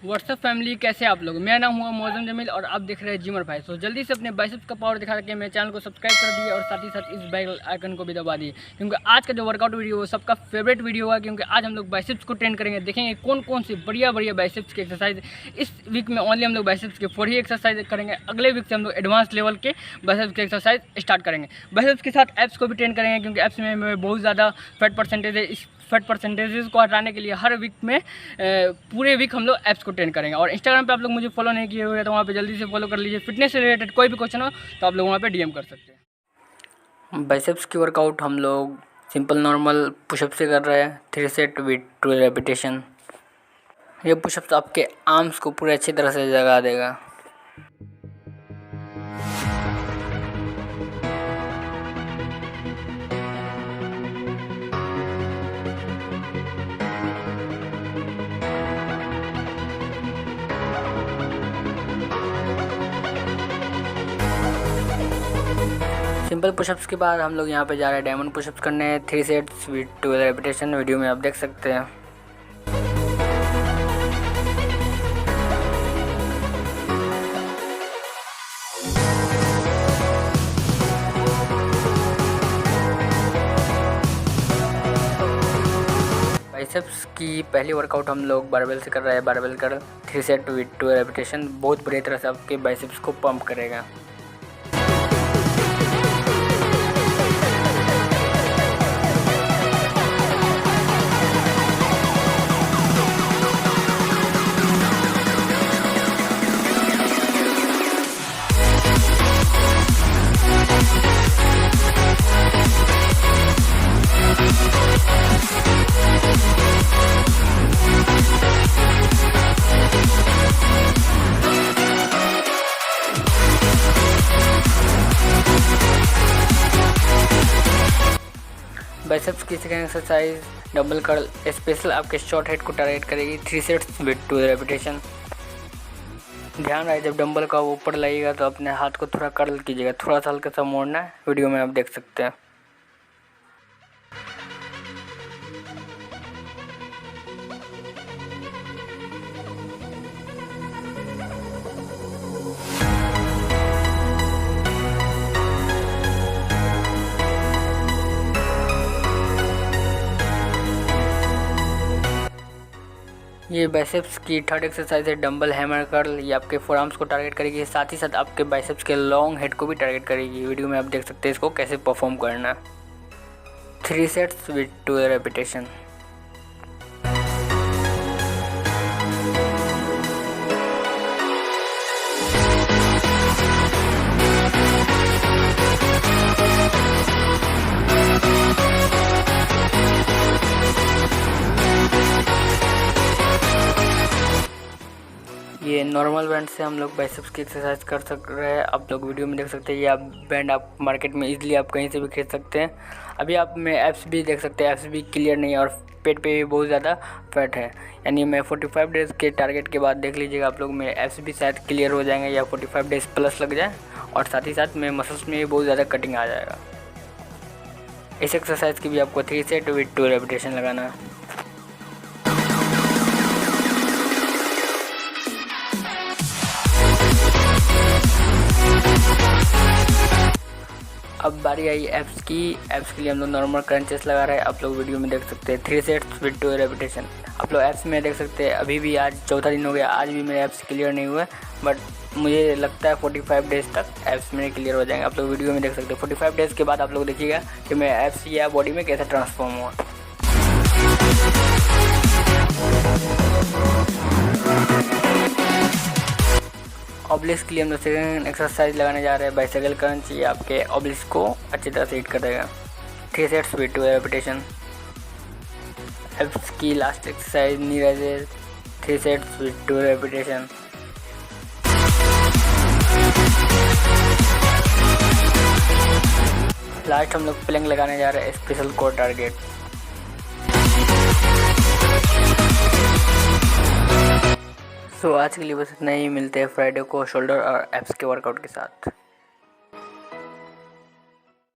WhatsApp family, कैसे आप लोग। मेरा नाम हुआ मोअज़्ज़म जमील और आप देख रहे हैं जिमर भाई। तो जल्दी से अपने बाइसेप्स का पावर दिखा के मेरे चैनल को सब्सक्राइब कर दिए और साथ ही साथ इस बेल आइकन को भी दबा दिए, क्योंकि आज का जो वर्कआउट वीडियो है सबका फेवरेट वीडियो है। क्योंकि आज हम लोग बाइसेप्स को ट्रेन करेंगे, देखेंगे कौन कौन सी बढ़िया बाइसेप्स की एक्सरसाइज। इस वीक में ओनली हम लोग बाइसेप्स के 4 ही एक्सरसाइज करेंगे। अगले वीक से हम लोग एडवांस लेवल के बाइसेप्स की एक्सरसाइज स्टार्ट करेंगे। बाइसेप्स के साथ एब्स को भी ट्रेन करेंगे, क्योंकि एब्स में बहुत ज़्यादा फैट परसेंटेज है। इस फैट परसेंटेजेस को हटाने के लिए हर वीक में पूरे वीक हम लोग एप्स को ट्रेन करेंगे। और इंस्टाग्राम पे आप लोग मुझे फॉलो नहीं किए हुए तो वहाँ पे जल्दी से फॉलो कर लीजिए। फिटनेस से रिलेटेड कोई भी क्वेश्चन हो तो आप लोग वहाँ पे डीएम कर सकते हैं। बाइसेप्स की वर्कआउट हम लोग सिंपल नॉर्मल पुशअप से कर रहे हैं, 3 सेट विद 12 रेपिटेशन। ये पुशअप्स आपके आर्म्स को पूरे अच्छी तरह से जगा देगा। सिंपल पुशअप्स के बाद हम लोग यहाँ पे जा रहे हैं डायमंड पुशअप्स करने, 3 सेट्स विद 12 रेपिटेशन। वीडियो में आप देख सकते हैं। बाइसेप्स की पहली वर्कआउट हम लोग बारबेल से कर रहे हैं। बारबेल कर 3 सेट विद 12 रेपिटेशन बहुत बुरी तरह से आपके बाइसेप्स को पंप करेगा। बाइसेप्स की second exercise double curl special आपके शॉर्ट हेड को टारगेट करेगी, 3 सेट्स विद 12 रेपिटेशन। ध्यान रहे जब डंबल का ऊपर लगेगा तो अपने हाथ को थोड़ा कर्ल कीजिएगा, थोड़ा सा हल्का सा मोड़ना है। वीडियो में आप देख सकते हैं। ये बाइसेप्स की थर्ड एक्सरसाइज है डंबल हैमर कर्ल। ये आपके फोरआर्म्स को टारगेट करेगी, साथ ही साथ आपके बाइसेप्स के लॉन्ग हेड को भी टारगेट करेगी। वीडियो में आप देख सकते हैं इसको कैसे परफॉर्म करना। 3 सेट्स विद 12 रेपिटेशन। ये नॉर्मल बैंड से हम लोग बाइसेप्स की एक्सरसाइज कर सक रहे हैं। आप लोग वीडियो में देख सकते हैं। ये आप बैंड आप मार्केट में इजीली आप कहीं से भी खरीद सकते हैं। अभी आप में एप्स भी देख सकते हैं, एप्स भी क्लियर नहीं है और पेट पे भी बहुत ज़्यादा फैट है। यानी मैं 45 डेज़ के टारगेट के बाद देख लीजिएगा आप लोग मेरे एप्स भी शायद क्लियर हो जाएंगे या 45 डेज़ प्लस लग जाए। और साथ ही साथ मेरे मसल्स में भी बहुत ज़्यादा कटिंग आ जाएगा। इस एक्सरसाइज की भी आपको 3 सेट विद 2 रेपिटेशन लगाना है। अब बारी आई एब्स की। एब्स के लिए हम लोग नॉर्मल क्रंचेस लगा रहे हैं। आप लोग वीडियो में देख सकते हैं, 3 सेट्स विद 2 रेपिटेशन। आप लोग एब्स में देख सकते हैं। अभी भी आज चौथा दिन हो गया, आज भी मेरे एब्स क्लियर नहीं हुए, बट मुझे लगता है 45 डेज़ तक एब्स मेरे क्लियर हो जाएंगे। आप लोग वीडियो में देख सकते हैं। 45 डेज़ के बाद आप लोग देखिएगा कि मेरे एब्स या बॉडी में कैसे ट्रांसफॉर्म हुआ। ऑब्लिक्स के लिए हम लोग सेकंड एक्सरसाइज लगाने जा रहे हैं बाइसाइकिल क्रंच। ये आपके ऑब्लिक्स को अच्छी तरह से हिट कर देगा, 3 सेट्स विद 2 रेपिटेशन। एब्स की last exercise knee raises, 3 sets with 2 repetition. Last हम लोग प्लैंक लगाने जा रहे हैं स्पेशल कोर टारगेट। आज के लिए बस इतना ही। मिलते हैं फ्राइडे को शोल्डर और एब्स के वर्कआउट के साथ।